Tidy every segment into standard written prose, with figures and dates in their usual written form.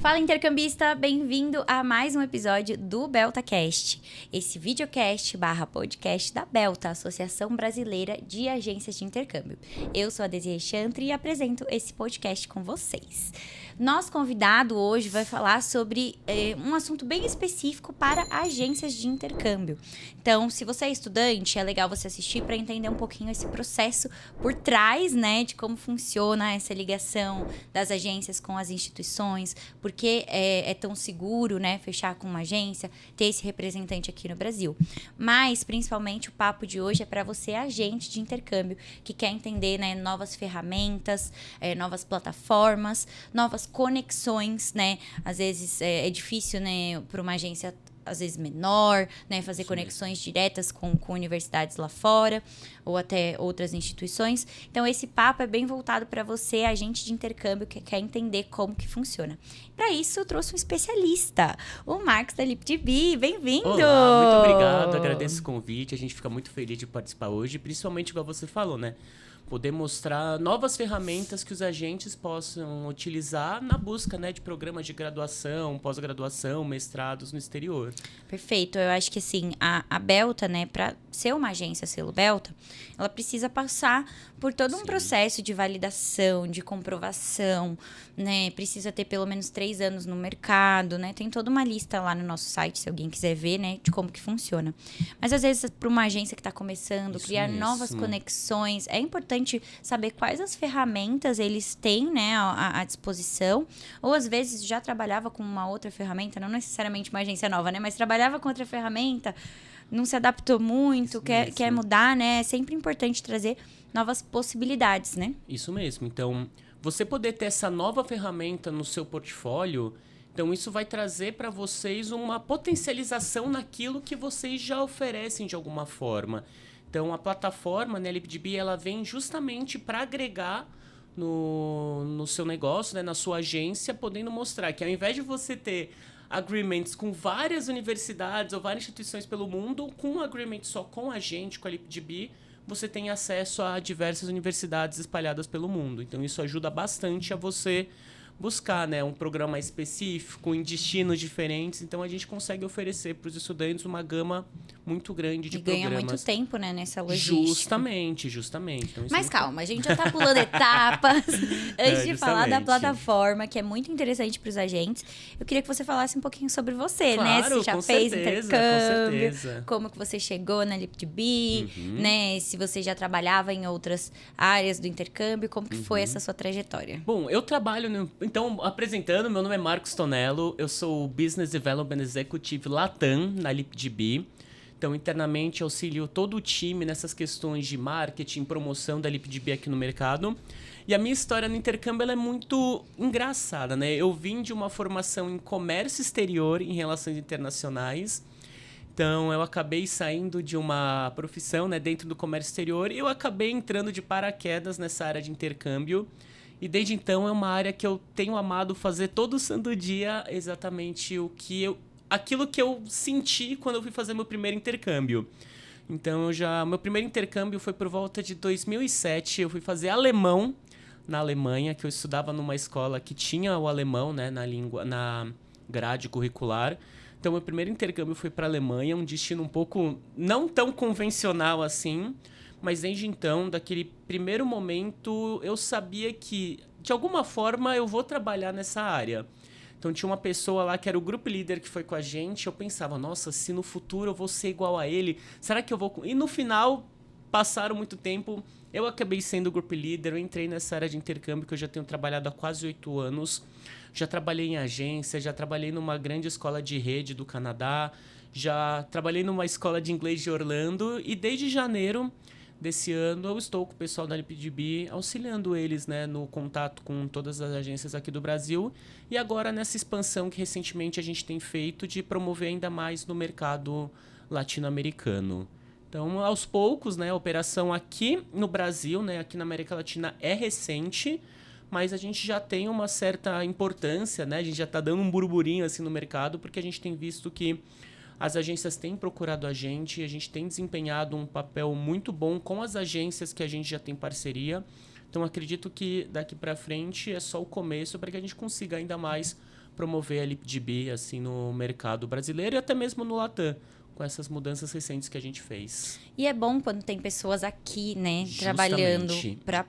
Fala, intercambista! Bem-vindo a mais um episódio do BeltaCast, esse videocast / podcast da Belta, Associação Brasileira de Agências de Intercâmbio. Eu sou a Desiree Chantre e apresento esse podcast com vocês. Nosso convidado hoje vai falar sobre um assunto bem específico para agências de intercâmbio. Então, se você é estudante, é legal você assistir para entender um pouquinho esse processo por trás, né, de como funciona essa ligação das agências com as instituições, porque é tão seguro, né, fechar com uma agência, ter esse representante aqui no Brasil. Mas, principalmente, o papo de hoje é para você, agente de intercâmbio, que quer entender, né, novas ferramentas, novas plataformas, novas conexões, né? Às vezes é difícil, né, para uma agência às vezes menor, né, fazer conexões diretas com universidades lá fora ou até outras instituições. Então, esse papo é bem voltado para você, agente de intercâmbio, que quer entender como que funciona. Para isso, eu trouxe um especialista, o Marcos da LipDB. Bem-vindo! Olá, muito obrigado, agradeço o convite, a gente fica muito feliz de participar hoje, principalmente igual você falou, né? Poder mostrar novas ferramentas que os agentes possam utilizar na busca, né, de programas de graduação, pós-graduação, mestrados no exterior. Perfeito. Eu acho que, assim, a Belta, né, para ser uma agência selo Belta, ela precisa passar por todo um processo de validação, de comprovação, né? Precisa ter pelo menos 3 anos no mercado, né? Tem toda uma lista lá no nosso site, se alguém quiser ver, né, de como que funciona. Mas, às vezes, para uma agência que está começando, criar novas conexões, é importante saber quais as ferramentas eles têm, né, à disposição, ou às vezes já trabalhava com uma outra ferramenta, não necessariamente uma agência nova, né, mas trabalhava com outra ferramenta, não se adaptou muito, quer mudar, né, é sempre importante trazer novas possibilidades, né? Isso mesmo, então você poder ter essa nova ferramenta no seu portfólio, então isso vai trazer para vocês uma potencialização naquilo que vocês já oferecem de alguma forma. Então, a plataforma, né, a LipDB, ela vem justamente para agregar no seu negócio, né, na sua agência, podendo mostrar que ao invés de você ter agreements com várias universidades ou várias instituições pelo mundo, com um agreement só com a gente, com a LipDB, você tem acesso a diversas universidades espalhadas pelo mundo. Então, isso ajuda bastante a você buscar, né, um programa específico em destinos diferentes. Então, a gente consegue oferecer para os estudantes uma gama muito grande de programas. E ganha muito tempo, né, nessa logística. Justamente. Então, mas calma, a gente já tá pulando etapas. Antes de falar da plataforma, que é muito interessante para os agentes, eu queria que você falasse um pouquinho sobre você, né? Se já fez intercâmbio, como que você chegou na LipDB, né? Se você já trabalhava em outras áreas do intercâmbio, como que foi essa sua trajetória? Bom, eu trabalho... Então, apresentando, meu nome é Marcos Tonello, eu sou o Business Development Executive Latam na LipDB. Então, internamente, auxilio todo o time nessas questões de marketing, promoção da LipDB aqui no mercado. E a minha história no intercâmbio ela é muito engraçada, né? Eu vim de uma formação em comércio exterior, em relações internacionais. Então, eu acabei saindo de uma profissão, né, dentro do comércio exterior e eu acabei entrando de paraquedas nessa área de intercâmbio. E desde então, é uma área que eu tenho amado fazer todo santo dia exatamente aquilo que eu senti quando eu fui fazer meu primeiro intercâmbio. Então, meu primeiro intercâmbio foi por volta de 2007. Eu fui fazer alemão na Alemanha, que eu estudava numa escola que tinha o alemão, né, na grade curricular. Então, meu primeiro intercâmbio foi para a Alemanha, um destino um pouco não tão convencional assim, mas desde então, daquele primeiro momento, eu sabia que, de alguma forma, eu vou trabalhar nessa área. Então, tinha uma pessoa lá que era o group leader que foi com a gente. Eu pensava, nossa, se no futuro eu vou ser igual a ele, será que eu vou... E no final, passaram muito tempo, eu acabei sendo o group leader, eu entrei nessa área de intercâmbio que eu já tenho trabalhado há quase 8 anos. Já trabalhei em agência, já trabalhei numa grande escola de rede do Canadá, já trabalhei numa escola de inglês de Orlando e desde janeiro desse ano eu estou com o pessoal da LipDB auxiliando eles, né, no contato com todas as agências aqui do Brasil e agora nessa expansão que recentemente a gente tem feito de promover ainda mais no mercado latino-americano. Então, aos poucos, né, a operação aqui no Brasil, né, aqui na América Latina é recente, mas a gente já tem uma certa importância, né, a gente já está dando um burburinho assim no mercado porque a gente tem visto que as agências têm procurado a gente tem desempenhado um papel muito bom com as agências que a gente já tem parceria. Então, acredito que daqui para frente é só o começo para que a gente consiga ainda mais promover a LipDB assim, no mercado brasileiro e até mesmo no Latam, com essas mudanças recentes que a gente fez. E é bom quando tem pessoas aqui, né, Justamente. trabalhando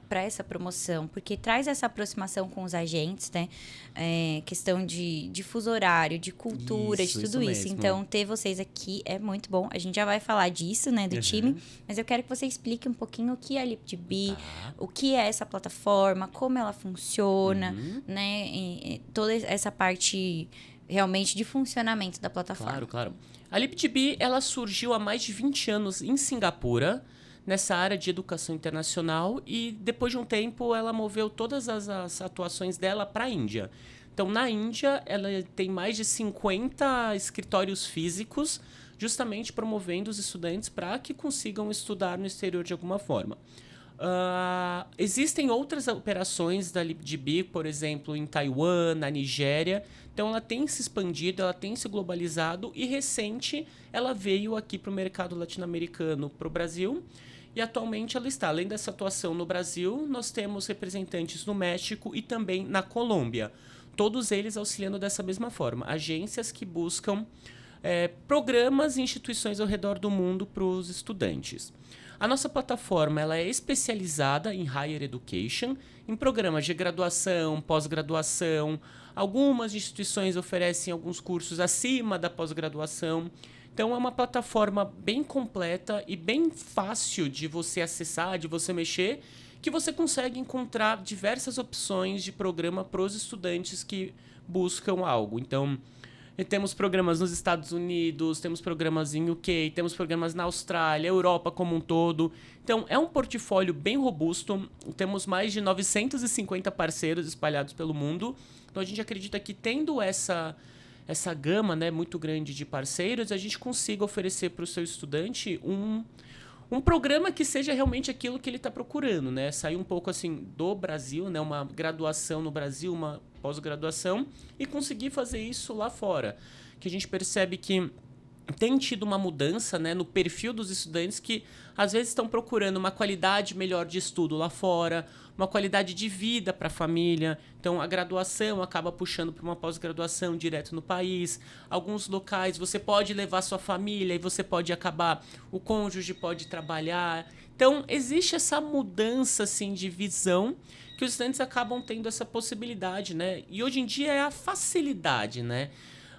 para essa promoção, porque traz essa aproximação com os agentes, né? Questão de fuso horário, de cultura, de tudo isso. Mesmo. Então, ter vocês aqui é muito bom. A gente já vai falar disso, né, do time, mas eu quero que você explique um pouquinho o que é a LipDB, o que é essa plataforma, como ela funciona, né? E toda essa parte realmente de funcionamento da plataforma. Claro. A LipDB, ela surgiu há mais de 20 anos em Singapura, nessa área de educação internacional, e depois de um tempo ela moveu todas as atuações dela para a Índia. Então, na Índia, ela tem mais de 50 escritórios físicos, justamente promovendo os estudantes para que consigam estudar no exterior de alguma forma. Existem outras operações da LipDB, por exemplo, em Taiwan, na Nigéria. Então, ela tem se expandido, ela tem se globalizado e, recente, ela veio aqui para o mercado latino-americano, para o Brasil. E, atualmente, ela está. Além dessa atuação no Brasil, nós temos representantes no México e também na Colômbia. Todos eles auxiliando dessa mesma forma. Agências que buscam programas e instituições ao redor do mundo para os estudantes. A nossa plataforma ela é especializada em Higher Education, em programas de graduação, pós-graduação. Algumas instituições oferecem alguns cursos acima da pós-graduação. Então, é uma plataforma bem completa e bem fácil de você acessar, de você mexer, que você consegue encontrar diversas opções de programa para os estudantes que buscam algo. Então, temos programas nos Estados Unidos, temos programas em UK, temos programas na Austrália, Europa como um todo. Então, é um portfólio bem robusto. Temos mais de 950 parceiros espalhados pelo mundo. Então, a gente acredita que tendo essa gama, né, muito grande de parceiros, a gente consiga oferecer para o seu estudante um programa que seja realmente aquilo que ele está procurando, né? Sair um pouco assim do Brasil, né? Uma graduação no Brasil, uma pós-graduação, e conseguir fazer isso lá fora. Que a gente percebe que tem tido uma mudança, né, no perfil dos estudantes que às vezes estão procurando uma qualidade melhor de estudo lá fora, uma qualidade de vida para a família. Então, a graduação acaba puxando para uma pós-graduação direto no país. Alguns locais você pode levar sua família e você pode acabar, o cônjuge pode trabalhar. Então, existe essa mudança assim, de visão que os estudantes acabam tendo essa possibilidade, né? E hoje em dia é a facilidade, né?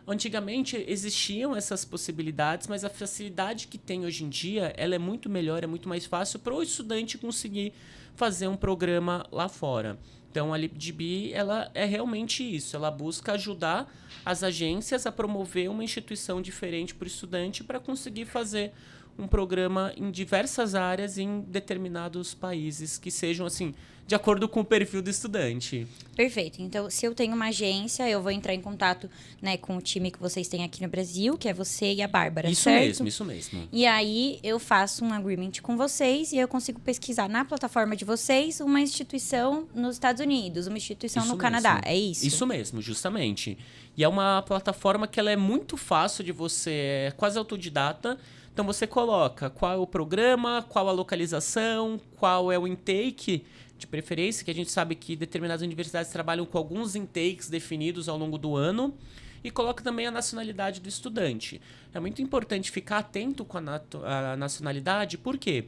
Antigamente existiam essas possibilidades, mas a facilidade que tem hoje em dia ela é muito melhor, é muito mais fácil para o estudante conseguir fazer um programa lá fora. Então, a LipDB ela é realmente isso. Ela busca ajudar as agências a promover uma instituição diferente para o estudante para conseguir fazer um programa em diversas áreas em determinados países que sejam assim de acordo com o perfil do estudante. Perfeito. Então, se eu tenho uma agência, eu vou entrar em contato, né, com o time que vocês têm aqui no Brasil, que é você e a Bárbara, certo? Isso mesmo. E aí, eu faço um agreement com vocês e eu consigo pesquisar na plataforma de vocês uma instituição nos Estados Unidos, uma instituição Isso no mesmo. Canadá, é isso? Isso mesmo, justamente. E é uma plataforma que ela é muito fácil de você, é quase autodidata. Então, você coloca qual é o programa, qual a localização, qual é o intake de preferência, que a gente sabe que determinadas universidades trabalham com alguns intakes definidos ao longo do ano, e coloca também a nacionalidade do estudante. É muito importante ficar atento com a nacionalidade, por quê?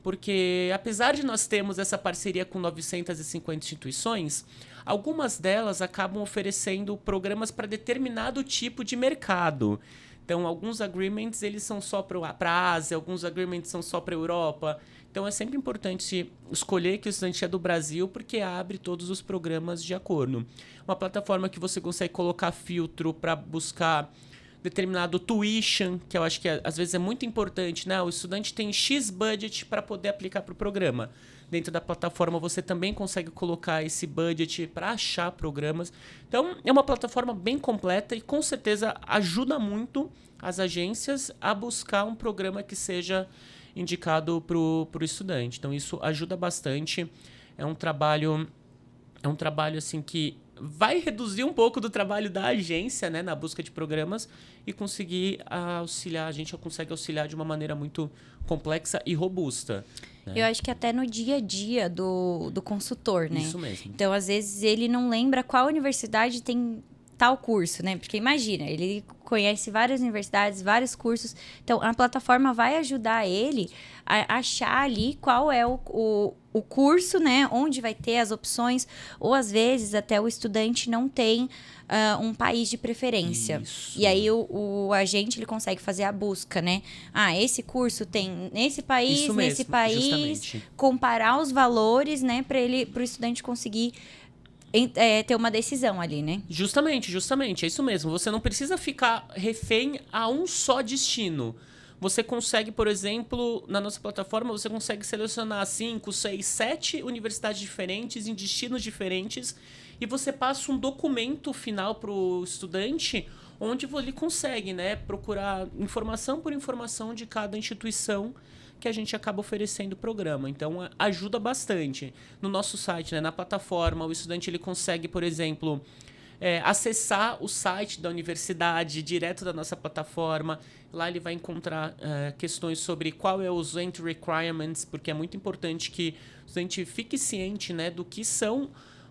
Porque, apesar de nós termos essa parceria com 950 instituições, algumas delas acabam oferecendo programas para determinado tipo de mercado. Então, alguns agreements eles são só para a Ásia, alguns agreements são só para a Europa. Então, é sempre importante escolher que o estudante é do Brasil, porque abre todos os programas de acordo. Uma plataforma que você consegue colocar filtro para buscar determinado tuition, que eu acho que às vezes é muito importante, né? O estudante tem X budget para poder aplicar para o programa. Dentro da plataforma você também consegue colocar esse budget para achar programas. Então, é uma plataforma bem completa e com certeza ajuda muito as agências a buscar um programa que seja indicado para o estudante. Então, isso ajuda bastante. É um trabalho assim que vai reduzir um pouco do trabalho da agência, né, na busca de programas e conseguir auxiliar. A gente consegue auxiliar de uma maneira muito complexa e robusta. Né? Eu acho que até no dia a dia do consultor, né? Isso mesmo. Então, às vezes, ele não lembra qual universidade tem tal curso, né? Porque imagina, ele conhece várias universidades, vários cursos. Então, a plataforma vai ajudar ele a achar ali qual é o curso, né? Onde vai ter as opções. Ou, às vezes, até o estudante não tem um país de preferência. Isso. E aí, o agente, ele consegue fazer a busca, né? Esse curso tem nesse país, Isso nesse mesmo, país. justamente. Comparar os valores, né? Para o estudante conseguir ter uma decisão ali, né? Justamente, é isso mesmo. Você não precisa ficar refém a um só destino. Você consegue, por exemplo, na nossa plataforma, você consegue selecionar 5, 6, 7 universidades diferentes, em destinos diferentes, e você passa um documento final para o estudante, onde ele consegue, né, procurar informação por informação de cada instituição que a gente acaba oferecendo o programa. Então, ajuda bastante. No nosso site, né, na plataforma, o estudante ele consegue, por exemplo, acessar o site da universidade direto da nossa plataforma. Lá ele vai encontrar questões sobre qual é os entry requirements, porque é muito importante que o estudante fique ciente, né, do que são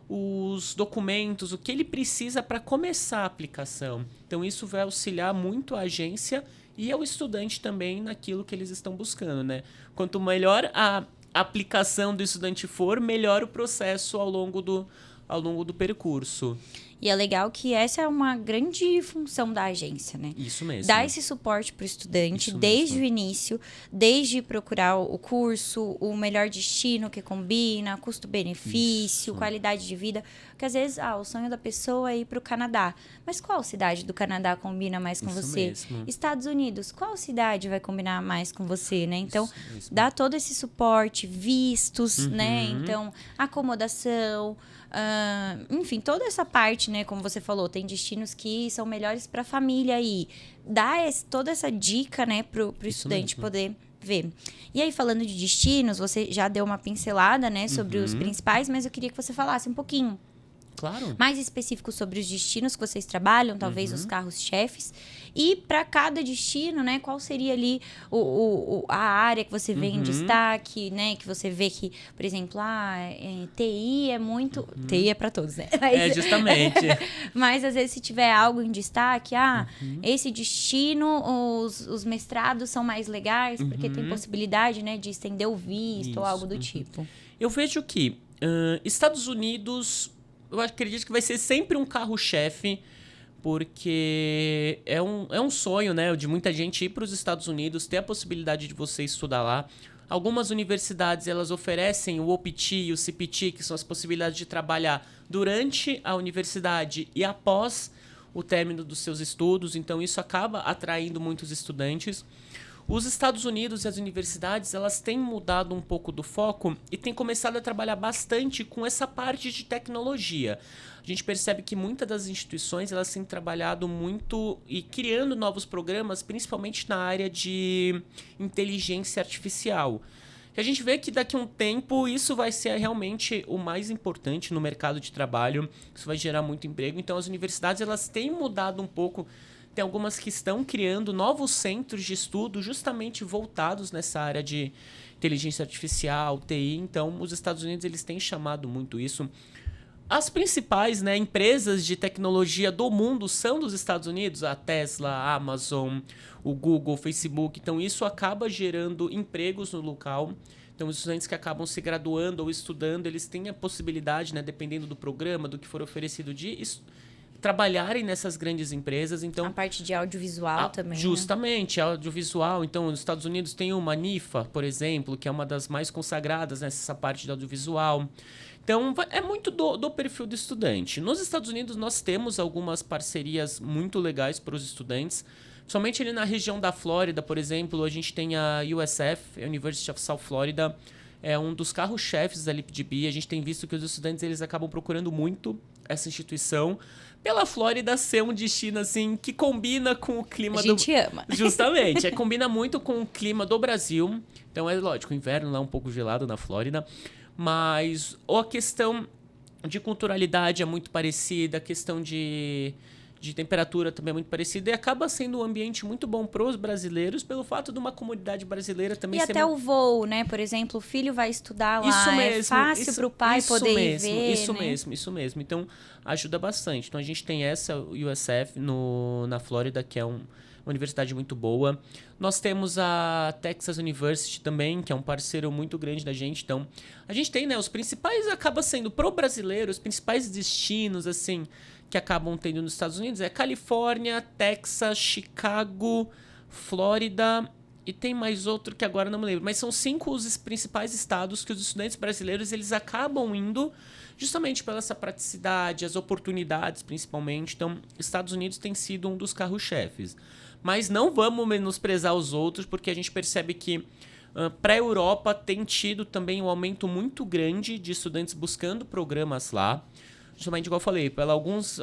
os documentos, o que ele precisa para começar a aplicação. Então, isso vai auxiliar muito a agência e ao estudante também naquilo que eles estão buscando, né? Quanto melhor a aplicação do estudante for, melhor o processo ao longo do percurso. E é legal que essa é uma grande função da agência, né? Isso mesmo. Dar esse suporte para o estudante Isso desde mesmo. o início, desde procurar o curso, o melhor destino que combina, custo-benefício, Isso. qualidade de vida. Porque às vezes, o sonho da pessoa é ir para o Canadá. Mas qual cidade do Canadá combina mais com Isso você? mesmo. Estados Unidos, qual cidade vai combinar mais com você, né? Então, Isso dá todo esse suporte, vistos, né? Uhum. Então, acomodação, enfim, toda essa parte, né? Como você falou, tem destinos que são melhores para a família aí. Dá toda essa dica, né, pro estudante mesmo. poder ver. E aí, falando de destinos, você já deu uma pincelada, né, sobre os principais, mas eu queria que você falasse um pouquinho Claro. mais específico sobre os destinos que vocês trabalham, talvez os carros-chefes. E para cada destino, né, qual seria ali a área que você vê em destaque, né, que você vê que, por exemplo, TI é muito... TI é para todos, né? Mas, Justamente. mas às vezes se tiver algo em destaque, esse destino, os mestrados são mais legais, porque tem possibilidade, né, de estender o visto ou algo do tipo. Eu vejo que Estados Unidos, eu acredito que vai ser sempre um carro-chefe, porque é um sonho, né, de muita gente ir para os Estados Unidos, ter a possibilidade de você estudar lá. Algumas universidades, elas oferecem o OPT e o CPT, que são as possibilidades de trabalhar durante a universidade e após o término dos seus estudos, então isso acaba atraindo muitos estudantes. Os Estados Unidos e as universidades, elas têm mudado um pouco do foco e têm começado a trabalhar bastante com essa parte de tecnologia. A gente percebe que muitas das instituições, elas têm trabalhado muito e criando novos programas, principalmente na área de inteligência artificial. E a gente vê que daqui a um tempo isso vai ser realmente o mais importante no mercado de trabalho, isso vai gerar muito emprego. Então as universidades, elas têm mudado um pouco. Tem algumas que estão criando novos centros de estudo justamente voltados nessa área de inteligência artificial, TI. Então, os Estados Unidos, eles têm chamado muito isso. As principais, né, empresas de tecnologia do mundo são dos Estados Unidos, a Tesla, a Amazon, o Google, o Facebook. Então, isso acaba gerando empregos no local. Então, os estudantes que acabam se graduando ou estudando, eles têm a possibilidade, né, dependendo do programa, do que for oferecido, de trabalharem nessas grandes empresas. Então, a parte de audiovisual também. Justamente, audiovisual. Então, nos Estados Unidos tem uma NIFA, por exemplo, que é uma das mais consagradas nessa parte de audiovisual. Então, é muito do perfil do estudante. Nos Estados Unidos, nós temos algumas parcerias muito legais para os estudantes. Somente ali na região da Flórida, por exemplo, a gente tem a USF, a University of South Florida, é um dos carros-chefes da LipDB. A gente tem visto que os estudantes, eles acabam procurando muito essa instituição, pela Flórida ser um destino assim que combina com o clima do... A gente ama. Justamente, combina muito com o clima do Brasil. Então é lógico, o inverno lá é um pouco gelado na Flórida, mas a questão de culturalidade é muito parecida, a questão de de temperatura também é muito parecida e acaba sendo um ambiente muito bom para os brasileiros pelo fato de uma comunidade brasileira também e ser... até o voo, né? Por exemplo, o filho vai estudar lá, Isso mesmo, é fácil para o pai poder ir ver, Isso mesmo. Então, ajuda bastante. Então, a gente tem essa USF na Flórida, que é uma universidade muito boa. Nós temos a Texas University também, que é um parceiro muito grande da gente. Então, a gente tem, né, os principais, acaba sendo pro brasileiro, os principais destinos, assim, que acabam tendo nos Estados Unidos é Califórnia, Texas, Chicago, Flórida e tem mais outro que agora não me lembro. Mas são 5 os principais estados que os estudantes brasileiros eles acabam indo justamente pela essa praticidade, as oportunidades principalmente. Então, Estados Unidos tem sido um dos carro-chefes. Mas não vamos menosprezar os outros, porque a gente percebe que para a Europa tem tido também um aumento muito grande de estudantes buscando programas lá. Justamente igual eu falei,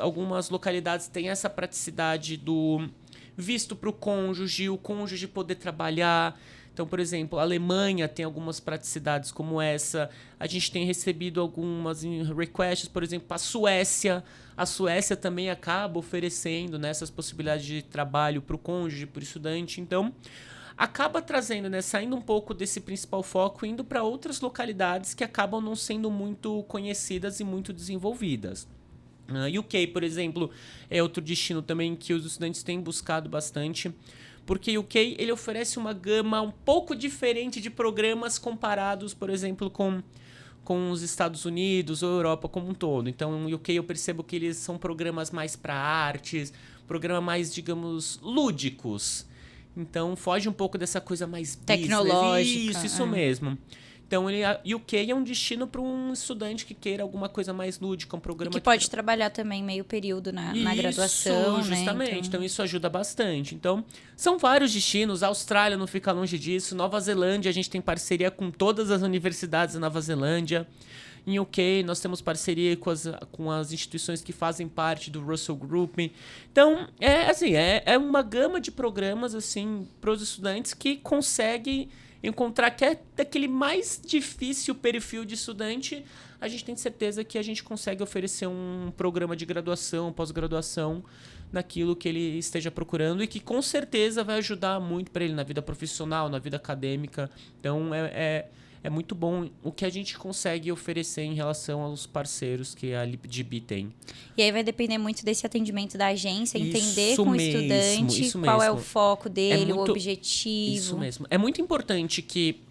algumas localidades têm essa praticidade do visto para o cônjuge poder trabalhar. Então, por exemplo, a Alemanha tem algumas praticidades como essa. A gente tem recebido algumas requests, por exemplo, para a Suécia. A Suécia também acaba oferecendo, né, essas possibilidades de trabalho para o cônjuge, para o estudante. Então, acaba trazendo, né, saindo um pouco desse principal foco, indo para outras localidades que acabam não sendo muito conhecidas e muito desenvolvidas. UK, por exemplo, é outro destino também que os estudantes têm buscado bastante, porque o UK ele oferece uma gama um pouco diferente de programas comparados, por exemplo, com os Estados Unidos ou Europa como um todo. Então, o UK eu percebo que eles são programas mais para artes, programas mais, digamos, lúdicos. Então, foge um pouco dessa coisa mais tecnológica. Isso mesmo. Então, o UK é um destino para um estudante que queira alguma coisa mais lúdica, um programa... E que pode trabalhar também meio período na graduação, justamente. Né? Então, isso ajuda bastante. Então, são vários destinos. A Austrália não fica longe disso. Nova Zelândia, a gente tem parceria com todas as universidades da Nova Zelândia. Em UK, nós temos parceria com as instituições que fazem parte do Russell Group. Então, é uma gama de programas assim, para os estudantes que conseguem encontrar que é daquele mais difícil perfil de estudante. A gente tem certeza que a gente consegue oferecer um programa de graduação, pós-graduação, naquilo que ele esteja procurando e que com certeza vai ajudar muito para ele na vida profissional, na vida acadêmica. Então, é muito bom o que a gente consegue oferecer em relação aos parceiros que a LipDB tem. E aí vai depender muito desse atendimento da agência, entender isso com mesmo, o estudante qual é o foco dele, o objetivo. Isso mesmo. É muito importante que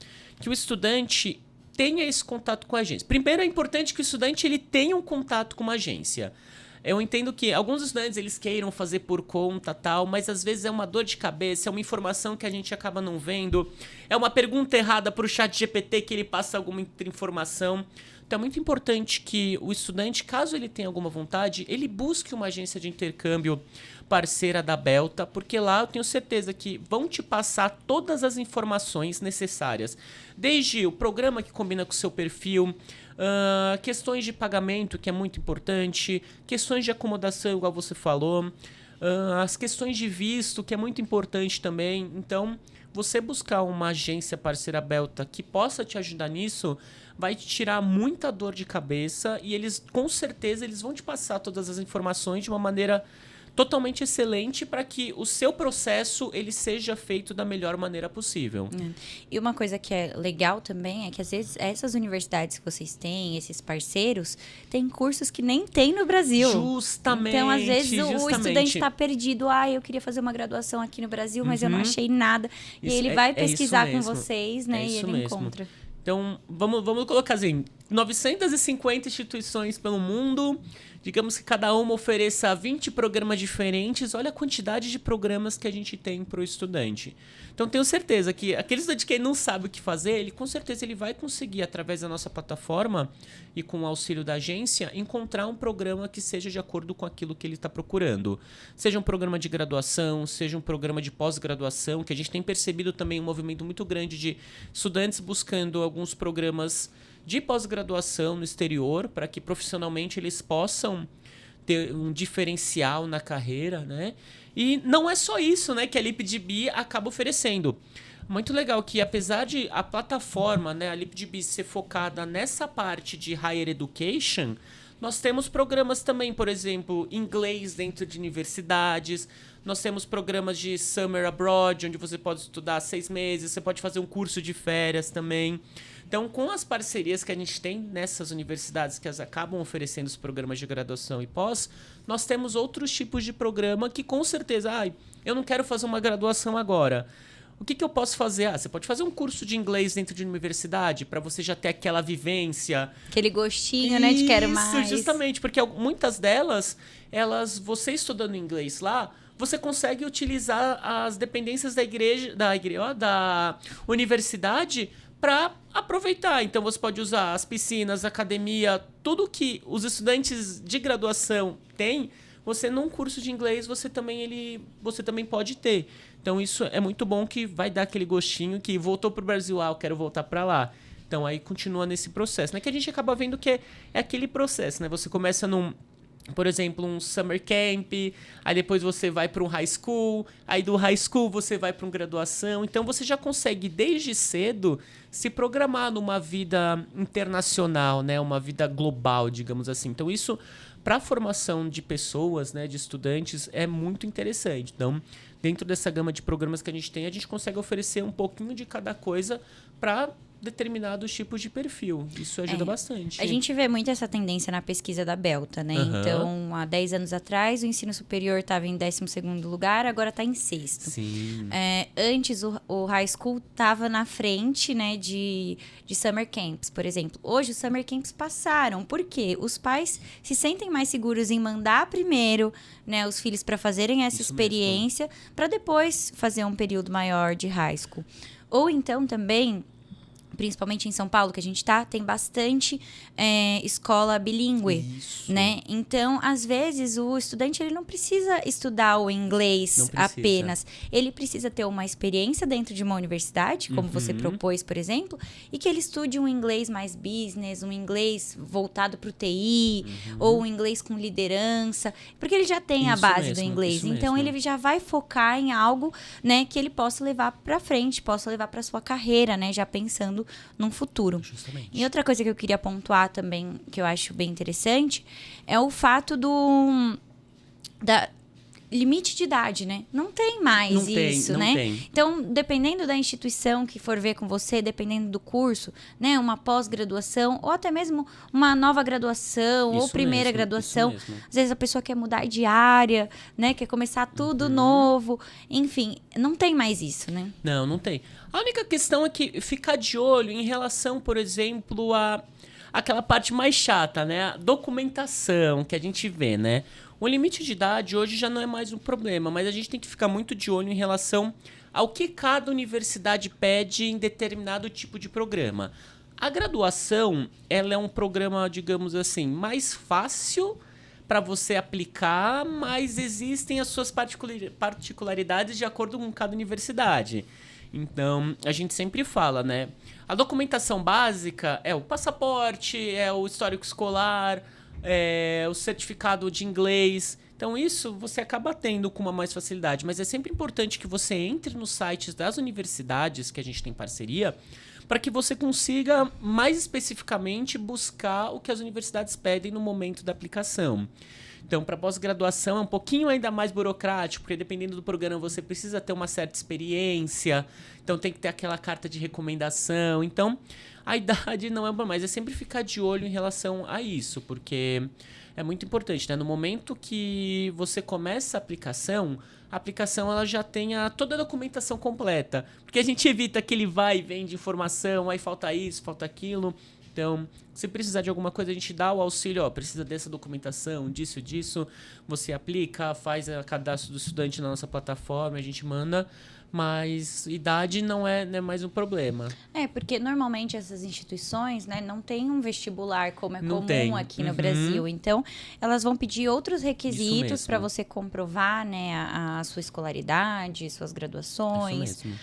o estudante tenha esse contato com a agência. Primeiro, é importante que o estudante ele tenha um contato com uma agência. Eu entendo que alguns estudantes eles queiram fazer por conta, tal, mas às vezes é uma dor de cabeça, é uma informação que a gente acaba não vendo, é uma pergunta errada para o ChatGPT que ele passa alguma informação. Então é muito importante que o estudante, caso ele tenha alguma vontade, ele busque uma agência de intercâmbio parceira da Belta, porque lá eu tenho certeza que vão te passar todas as informações necessárias, desde o programa que combina com o seu perfil, questões de pagamento, que é muito importante, questões de acomodação, igual você falou, as questões de visto, que é muito importante também. Então, você buscar uma agência parceira Belta que possa te ajudar nisso, vai te tirar muita dor de cabeça e eles, com certeza, eles vão te passar todas as informações de uma maneira totalmente excelente para que o seu processo ele seja feito da melhor maneira possível. E uma coisa que é legal também é que às vezes essas universidades que vocês têm, esses parceiros, têm cursos que nem tem no Brasil. Justamente. Então, às vezes, o estudante está perdido. Eu queria fazer uma graduação aqui no Brasil, mas eu não achei nada. Isso, e ele vai pesquisar com mesmo. vocês, né? E ele encontra. Então, vamos colocar assim, 950 instituições pelo mundo, digamos que cada uma ofereça 20 programas diferentes, olha a quantidade de programas que a gente tem para o estudante. Então, tenho certeza que aquele estudante que não sabe o que fazer, ele com certeza ele vai conseguir, através da nossa plataforma e com o auxílio da agência, encontrar um programa que seja de acordo com aquilo que ele está procurando. Seja um programa de graduação, seja um programa de pós-graduação, que a gente tem percebido também um movimento muito grande de estudantes buscando alguns programas de pós-graduação no exterior, para que profissionalmente eles possam ter um diferencial na carreira, né? E não é só isso, né, que a LipDB acaba oferecendo. Muito legal que, apesar de a plataforma, né, a LipDB ser focada nessa parte de higher education, Nós temos programas também, por exemplo, inglês dentro de universidades. Nós temos programas de Summer Abroad, onde você pode estudar 6 meses. Você pode fazer um curso de férias também. Então, com as parcerias que a gente tem nessas universidades que elas acabam oferecendo os programas de graduação e pós, nós temos outros tipos de programa que, com certeza, eu não quero fazer uma graduação agora. O que eu posso fazer? Você pode fazer um curso de inglês dentro de universidade para você já ter aquela vivência. Aquele gostinho, né, de quero mais. Isso, justamente, porque muitas delas, você estudando inglês lá, você consegue utilizar as dependências da universidade para aproveitar. Então, você pode usar as piscinas, a academia, tudo que os estudantes de graduação têm, você num curso de inglês, você também pode ter. Então, isso é muito bom, que vai dar aquele gostinho que voltou para o Brasil, eu quero voltar para lá. Então, aí continua nesse processo, né? Que a gente acaba vendo que é aquele processo, né? Você começa por exemplo, um summer camp, aí depois você vai para um high school, aí do high school você vai para uma graduação. Então, você já consegue, desde cedo, se programar numa vida internacional, né? Uma vida global, digamos assim. Então, isso, para a formação de pessoas, né? De estudantes, é muito interessante. Então, dentro dessa gama de programas que a gente consegue oferecer um pouquinho de cada coisa para determinados tipos de perfil. Isso ajuda bastante. A gente vê muito essa tendência na pesquisa da Belta, né? Uhum. Então, há 10 anos atrás, o ensino superior estava em 12º lugar, agora está em 6º. Sim. Antes, o high school estava na frente, né, de summer camps, por exemplo. Hoje, os summer camps passaram. Por quê? Os pais se sentem mais seguros em mandar primeiro, né, os filhos para fazerem essa experiência, para depois fazer um período maior de high school. Ou então, também, principalmente em São Paulo, que a gente tem bastante escola bilíngue, né? Então, às vezes, o estudante ele não precisa estudar o inglês apenas. Ele precisa ter uma experiência dentro de uma universidade, como você propôs, por exemplo, e que ele estude um inglês mais business, um inglês voltado para o TI, ou um inglês com liderança, porque ele já tem a base do inglês. Então, ele já vai focar em algo, né, que ele possa levar para frente, possa levar para sua carreira, né, já pensando num futuro. Justamente. E outra coisa que eu queria pontuar também, que eu acho bem interessante, é o fato da limite de idade, né? Não tem mais isso, né? Então, dependendo da instituição que for ver com você, dependendo do curso, né? Uma pós-graduação, ou até mesmo uma nova graduação, ou primeira graduação. Às vezes a pessoa quer mudar de área, né? Quer começar tudo novo. Enfim, não tem mais isso, né? Não tem. A única questão é que ficar de olho em relação, por exemplo, aquela parte mais chata, né? A documentação que a gente vê, né? O limite de idade hoje já não é mais um problema, mas a gente tem que ficar muito de olho em relação ao que cada universidade pede em determinado tipo de programa. A graduação, ela é um programa, digamos assim, mais fácil para você aplicar, mas existem as suas particularidades de acordo com cada universidade. Então, a gente sempre fala, né? A documentação básica é o passaporte, é o histórico escolar, o certificado de inglês. Então, isso você acaba tendo com uma mais facilidade. Mas é sempre importante que você entre nos sites das universidades que a gente tem parceria, para que você consiga, mais especificamente, buscar o que as universidades pedem no momento da aplicação. Então, para pós-graduação é um pouquinho ainda mais burocrático, porque dependendo do programa você precisa ter uma certa experiência, então tem que ter aquela carta de recomendação. Então, a idade não é bom, mas é sempre ficar de olho em relação a isso, porque é muito importante, né? No momento que você começa a aplicação ela já tenha toda a documentação completa, porque a gente evita aquele vai e vem de informação, aí falta isso, falta aquilo. Então, se precisar de alguma coisa, a gente dá o auxílio, precisa dessa documentação, disso, você aplica, faz o cadastro do estudante na nossa plataforma, a gente manda, mas idade não é mais um problema. Porque normalmente essas instituições, né, não têm um vestibular como é comum aqui no Brasil. Então, elas vão pedir outros requisitos para você comprovar, né, a sua escolaridade, suas graduações. Isso mesmo.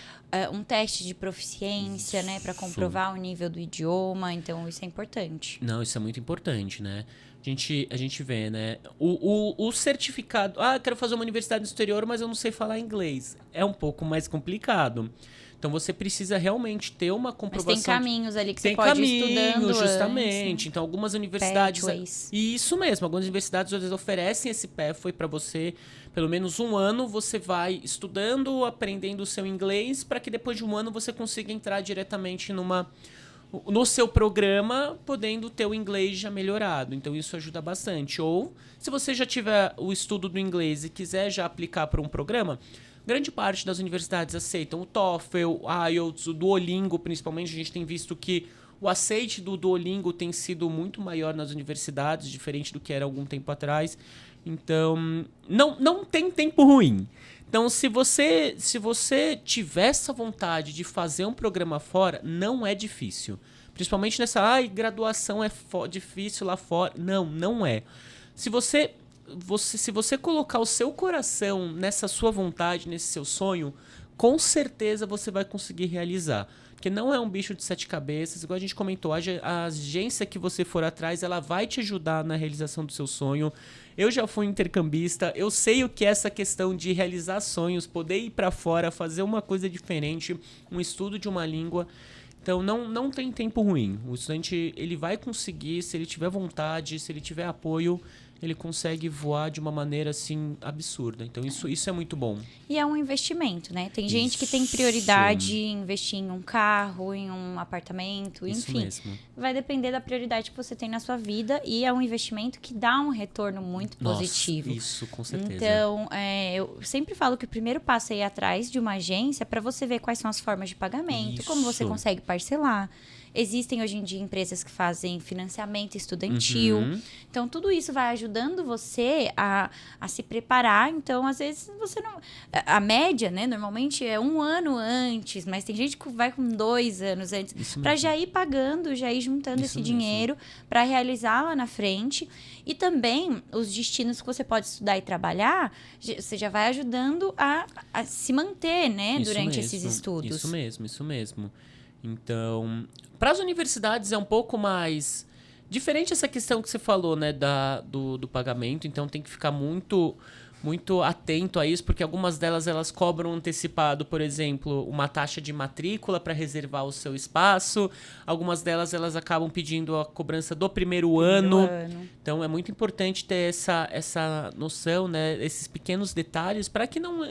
Um teste de proficiência, né, para comprovar o nível do idioma. Então, isso é importante. Não, isso é muito importante, né? A gente vê, né? O certificado... Ah, quero fazer uma universidade no exterior, mas eu não sei falar inglês. É um pouco mais complicado. Então, você precisa realmente ter uma comprovação... Mas tem caminhos ali que você pode ir estudando justamente. antes, né? Então, algumas universidades... Pathways. Isso mesmo. Algumas universidades, às vezes, oferecem esse pathway para você. Pelo menos um ano, você vai estudando, aprendendo o seu inglês, para que depois de um ano você consiga entrar diretamente no seu programa, podendo ter o inglês já melhorado. Então, isso ajuda bastante. Ou, se você já tiver o estudo do inglês e quiser já aplicar para um programa, grande parte das universidades aceitam o TOEFL, o IELTS, o Duolingo, principalmente. A gente tem visto que o aceite do Duolingo tem sido muito maior nas universidades, diferente do que era algum tempo atrás. Então, não tem tempo ruim. Então, se você tiver essa vontade de fazer um programa fora, não é difícil. Principalmente nessa, graduação é difícil lá fora. Não é. Se você colocar o seu coração nessa sua vontade, nesse seu sonho, com certeza você vai conseguir realizar. Porque não é um bicho de 7 cabeças, igual a gente comentou, a agência que você for atrás, ela vai te ajudar na realização do seu sonho. Eu já fui intercambista, eu sei o que é essa questão de realizar sonhos, poder ir para fora, fazer uma coisa diferente, um estudo de uma língua. Então, não tem tempo ruim. O estudante, ele vai conseguir, se ele tiver vontade, se ele tiver apoio, ele consegue voar de uma maneira, assim, absurda. Então, isso é muito bom. E é um investimento, né? Tem gente que tem prioridade em investir em um carro, em um apartamento, Isso enfim. mesmo. Vai depender da prioridade que você tem na sua vida e é um investimento que dá um retorno muito positivo. Isso, com certeza. Então, eu sempre falo que o primeiro passo é ir atrás de uma agência para você ver quais são as formas de pagamento, como você consegue parcelar. Existem hoje em dia empresas que fazem financiamento estudantil. Então, tudo isso vai ajudando você a se preparar. Então, às vezes, você não... A média, né? Normalmente é 1 ano antes, mas tem gente que vai com 2 anos antes. Para já ir pagando, já ir juntando esse dinheiro para realizar lá na frente. E também, os destinos que você pode estudar e trabalhar, você já vai ajudando a se manter, né? Durante esses estudos. Isso mesmo. Então, para as universidades é um pouco mais diferente essa questão que você falou, né, do pagamento. Então, tem que ficar muito atento a isso, porque algumas delas elas cobram antecipado, por exemplo, uma taxa de matrícula para reservar o seu espaço. Algumas delas elas acabam pedindo a cobrança do primeiro ano. Então, é muito importante ter essa noção, né, esses pequenos detalhes, para que não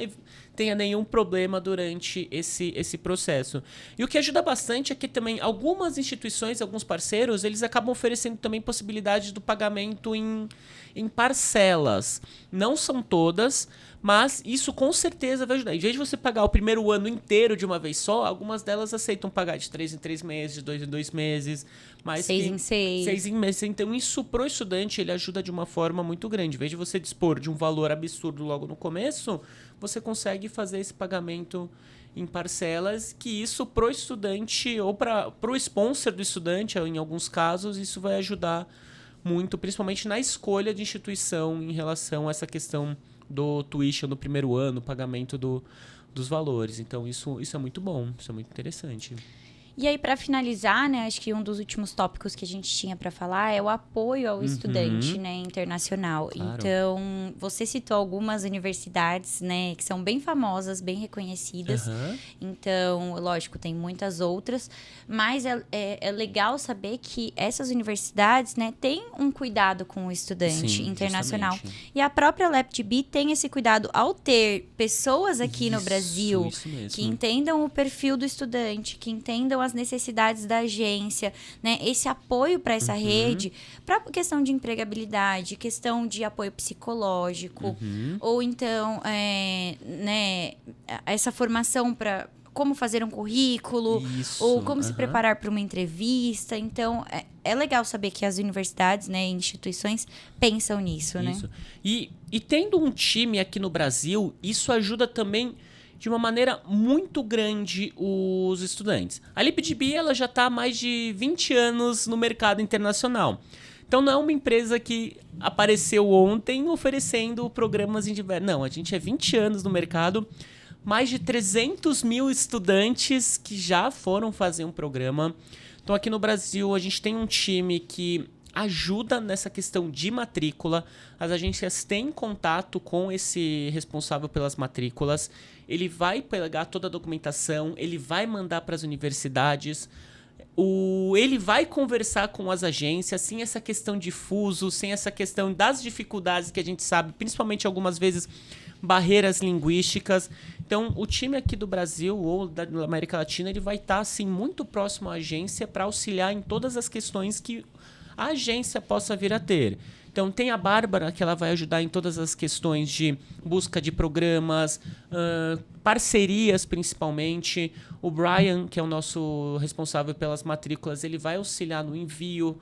tenha nenhum problema durante esse processo. E o que ajuda bastante é que também algumas instituições, alguns parceiros, eles acabam oferecendo também possibilidades do pagamento em parcelas. Não são todas, mas isso com certeza vai ajudar. Em vez de você pagar o primeiro ano inteiro de uma vez só, algumas delas aceitam pagar de 3 em 3 meses, de 2 em 2 meses. 6 em 6. 6 em meses. Então, isso pro estudante, ele ajuda de uma forma muito grande. Em vez de você dispor de um valor absurdo logo no começo, você consegue fazer esse pagamento em parcelas, que isso pro estudante ou pro sponsor do estudante, em alguns casos, isso vai ajudar muito, principalmente na escolha de instituição em relação a essa questão do tuition do primeiro ano, pagamento dos valores. Então, isso é muito bom, isso é muito interessante. E aí, para finalizar, né, acho que um dos últimos tópicos que a gente tinha para falar é o apoio ao estudante, né, internacional. Claro. Então, você citou algumas universidades, né, que são bem famosas, bem reconhecidas. Então, lógico, tem muitas outras, mas é legal saber que essas universidades, né, têm um cuidado com o estudante internacional. Justamente. E a própria LabDB tem esse cuidado ao ter pessoas aqui no Brasil que entendam o perfil do estudante, que entendam as necessidades da agência, né? Esse apoio para essa rede, para questão de empregabilidade, questão de apoio psicológico, ou então, né, essa formação para como fazer um currículo, ou como se preparar para uma entrevista. Então, é legal saber que as universidades, né, instituições pensam nisso, né? E tendo um time aqui no Brasil, isso ajuda também de uma maneira muito grande os estudantes. A LabDB, ela já está há mais de 20 anos no mercado internacional. Então, não é uma empresa que apareceu ontem oferecendo programas em diversos... Não, a gente é 20 anos no mercado, mais de 300 mil estudantes que já foram fazer um programa. Então, aqui no Brasil, a gente tem um time que ajuda nessa questão de matrícula. As agências têm contato com esse responsável pelas matrículas. Ele vai pegar toda a documentação, ele vai mandar para as universidades. Ele vai conversar com as agências, sem essa questão de fuso, sem essa questão das dificuldades que a gente sabe, principalmente algumas vezes barreiras linguísticas. Então, o time aqui do Brasil ou da América Latina, ele vai estar assim, muito próximo à agência para auxiliar em todas as questões que a agência possa vir a ter. Então, tem a Bárbara, que ela vai ajudar em todas as questões de busca de programas, parcerias principalmente. O Brian, que é o nosso responsável pelas matrículas, ele vai auxiliar no envio,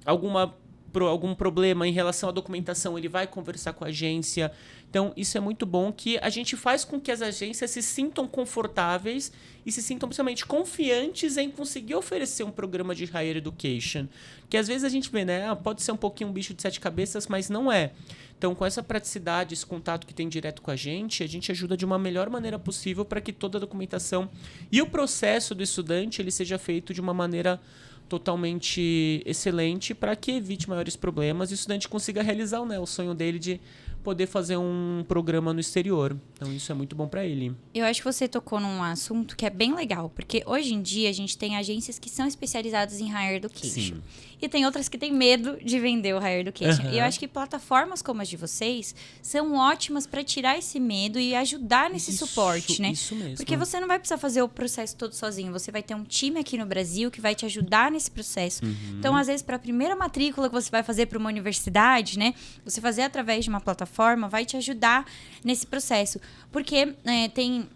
algum problema em relação à documentação, ele vai conversar com a agência. Então, isso é muito bom, que a gente faz com que as agências se sintam confortáveis e se sintam principalmente confiantes em conseguir oferecer um programa de Higher Education. Que às vezes a gente vê, né? Pode ser um pouquinho um bicho de 7 cabeças, mas não é. Então, com essa praticidade, esse contato que tem direto com a gente ajuda de uma melhor maneira possível para que toda a documentação e o processo do estudante ele seja feito de uma maneira totalmente excelente, para que evite maiores problemas e o estudante consiga realizar, né, o sonho dele de poder fazer um programa no exterior. Então, isso é muito bom para ele. Eu acho que você tocou num assunto que é bem legal, porque hoje em dia a gente tem agências que são especializadas em Higher Education. Sim. E tem outras que têm medo de vender o Higher Education. E eu acho que plataformas como as de vocês são ótimas para tirar esse medo e ajudar nesse suporte, né? Isso mesmo. Porque você não vai precisar fazer o processo todo sozinho. Você vai ter um time aqui no Brasil que vai te ajudar nesse processo. Então, às vezes, para a primeira matrícula que você vai fazer para uma universidade, né? Você fazer através de uma plataforma vai te ajudar nesse processo. Porque tem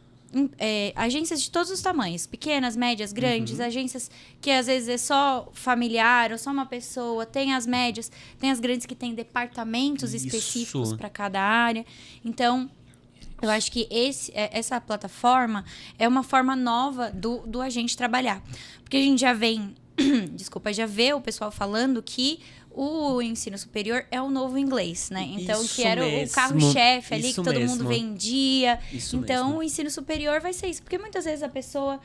agências de todos os tamanhos, pequenas, médias, grandes, agências que às vezes é só familiar ou só uma pessoa, tem as médias, tem as grandes que têm departamentos específicos para cada área. Então, eu acho que essa plataforma é uma forma nova do agente trabalhar. Porque a gente já já vê o pessoal falando que o ensino superior é o novo inglês, né? Então, Isso que era mesmo. o carro-chefe ali, Isso que todo mesmo. mundo vendia. Isso Então, mesmo. o ensino superior vai ser isso. Porque muitas vezes a pessoa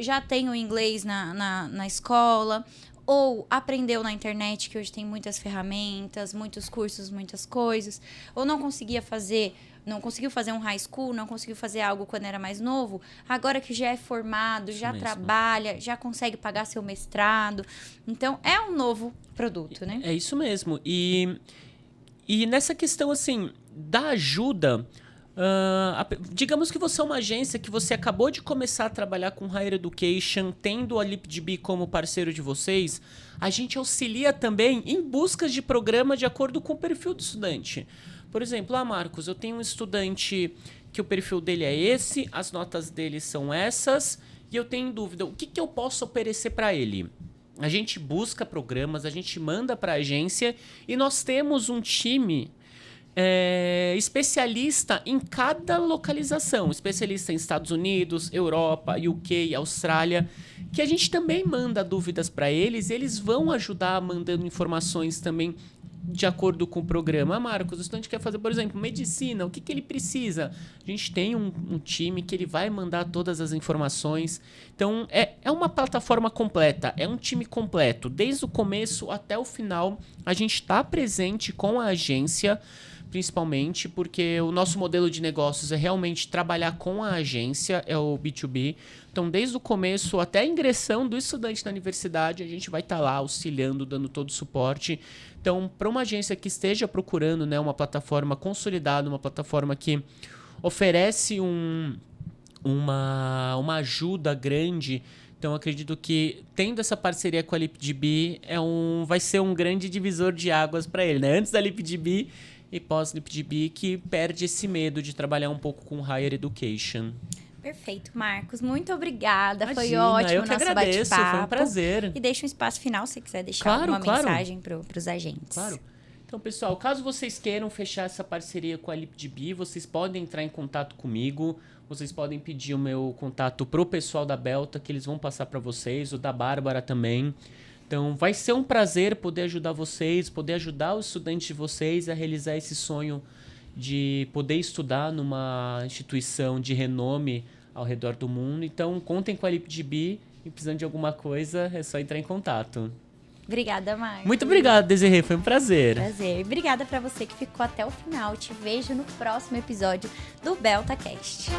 já tem o inglês na escola, ou aprendeu na internet, que hoje tem muitas ferramentas, muitos cursos, muitas coisas, ou não conseguiu fazer um high school, não conseguiu fazer algo quando era mais novo, agora que já é formado, já trabalha, já consegue pagar seu mestrado. Então, é um novo produto, né? É isso mesmo. E nessa questão, assim, da ajuda, digamos que você é uma agência que você acabou de começar a trabalhar com Higher Education, tendo a LeapDB como parceiro de vocês, a gente auxilia também em buscas de programa de acordo com o perfil do estudante. Por exemplo, Marcos, eu tenho um estudante que o perfil dele é esse, as notas dele são essas, e eu tenho dúvida, o que eu posso oferecer para ele? A gente busca programas, a gente manda para a agência e nós temos um time especialista em cada localização, especialista em Estados Unidos, Europa, UK, Austrália, que a gente também manda dúvidas para eles, e eles vão ajudar mandando informações também de acordo com o programa. Marcos, o estudante quer fazer, por exemplo, medicina, o que ele precisa? A gente tem um time que ele vai mandar todas as informações. Então, é uma plataforma completa, é um time completo. Desde o começo até o final, a gente está presente com a agência, principalmente porque o nosso modelo de negócios é realmente trabalhar com a agência, é o B2B. Então, desde o começo até a ingressão do estudante na universidade, a gente vai estar lá auxiliando, dando todo o suporte. Então, para uma agência que esteja procurando, né, uma plataforma consolidada, uma plataforma que oferece uma ajuda grande, então acredito que tendo essa parceria com a LeapDB vai ser um grande divisor de águas para ele, né? Antes da LeapDB e pós-LeapDB, que perde esse medo de trabalhar um pouco com Higher Education. Perfeito, Marcos. Muito obrigada. Imagina, foi ótimo eu o que nosso agradeço, bate-papo. foi um prazer. E deixa um espaço final se você quiser deixar alguma mensagem para os agentes. Claro. Então, pessoal, caso vocês queiram fechar essa parceria com a LeapDB, vocês podem entrar em contato comigo, vocês podem pedir o meu contato pro pessoal da Belta, que eles vão passar para vocês, o da Bárbara também. Então, vai ser um prazer poder ajudar vocês, poder ajudar os estudantes de vocês a realizar esse sonho de poder estudar numa instituição de renome ao redor do mundo. Então, contem com a LeapDB e precisando de alguma coisa, é só entrar em contato. Obrigada, Marcos. Muito obrigado, Desirê. Foi um prazer. Prazer. Obrigada pra você que ficou até o final. Te vejo no próximo episódio do BeltaCast.